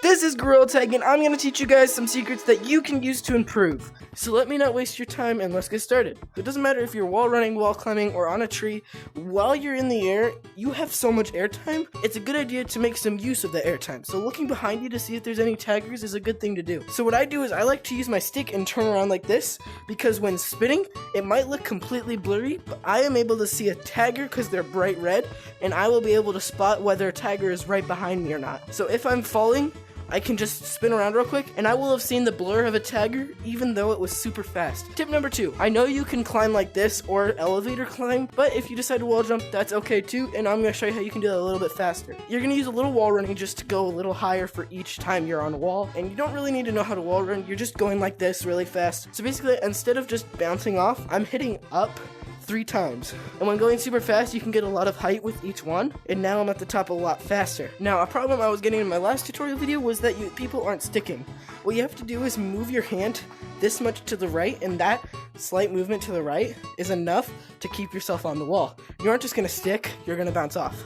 This is Gorilla Tag, and I'm going to teach you guys some secrets that you can use to improve. So let me not waste your time, and let's get started. It doesn't matter if you're wall running, wall climbing, or on a tree. While you're in the air, you have so much airtime, it's a good idea to make some use of the airtime. So looking behind you to see if there's any taggers is a good thing to do. So what I do is I like to use my stick and turn around like this, because when spinning, it might look completely blurry, but I am able to see a tagger because they're bright red, and I will be able to spot whether a tagger is right behind me or not. So if I'm falling, I can just spin around real quick, and I will have seen the blur of a tagger, even though it was super fast. Tip number 2, I know you can climb like this or elevator climb, but if you decide to wall jump, that's okay too, and I'm going to show you how you can do that a little bit faster. You're going to use a little wall running just to go a little higher for each time you're on a wall, and you don't really need to know how to wall run, you're just going like this really fast. So basically, instead of just bouncing off, I'm hitting up 3 times. And when going super fast, you can get a lot of height with each one, and now I'm at the top a lot faster. Now, a problem I was getting in my last tutorial video was that people aren't sticking. What you have to do is move your hand this much to the right, and that slight movement to the right is enough to keep yourself on the wall. You aren't just gonna stick, you're gonna bounce off.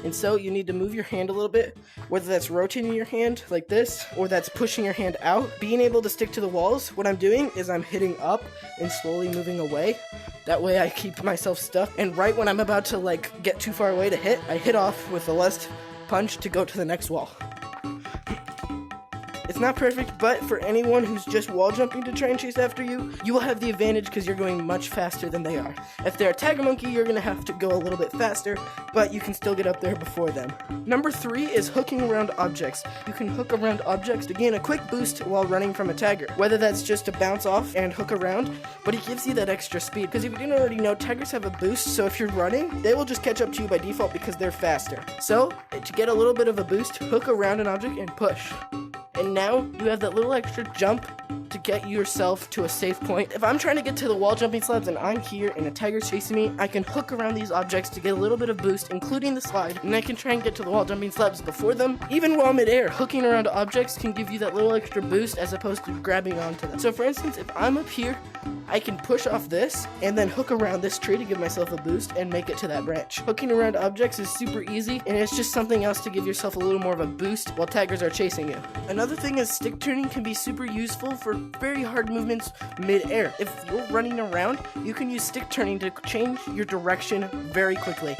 And so you need to move your hand a little bit, whether that's rotating your hand like this, or that's pushing your hand out. Being able to stick to the walls, what I'm doing is I'm hitting up and slowly moving away. That way I keep myself stuck, and right when I'm about to get too far away to hit, I hit off with the last punch to go to the next wall. It's not perfect, but for anyone who's just wall jumping to try and chase after you, you will have the advantage because you're going much faster than they are. If they're a tagger monkey, you're going to have to go a little bit faster, but you can still get up there before them. Number 3 is hooking around objects. You can hook around objects to gain a quick boost while running from a tagger. Whether that's just to bounce off and hook around, but it gives you that extra speed. Because if you didn't already know, taggers have a boost, so if you're running, they will just catch up to you by default because they're faster. So, to get a little bit of a boost, hook around an object and push. And now you have that little extra jump to get yourself to a safe point. If I'm trying to get to the wall jumping slabs and I'm here and a tagger's chasing me, I can hook around these objects to get a little bit of boost, including the slide, and I can try and get to the wall jumping slabs before them. Even while midair, hooking around objects can give you that little extra boost as opposed to grabbing onto them. So for instance, if I'm up here, I can push off this and then hook around this tree to give myself a boost and make it to that branch. Hooking around objects is super easy, and it's just something else to give yourself a little more of a boost while taggers are chasing you. Another thing is stick turning can be super useful for very hard movements mid-air. If you're running around, you can use stick turning to change your direction very quickly.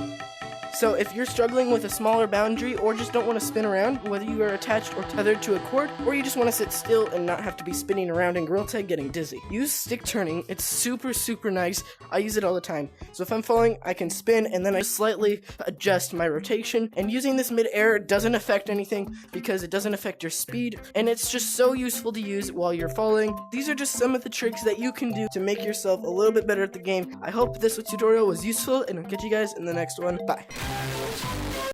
So if you're struggling with a smaller boundary or just don't want to spin around, whether you are attached or tethered to a cord, or you just want to sit still and not have to be spinning around in Gorilla Tag getting dizzy, use stick turning. It's super nice. I use it all the time. So if I'm falling, I can spin and then I slightly adjust my rotation. And using this mid-air doesn't affect anything because it doesn't affect your speed, and it's just so useful to use while you're falling. These are just some of the tricks that you can do to make yourself a little bit better at the game. I hope this tutorial was useful, and I'll catch you guys in the next one. Bye.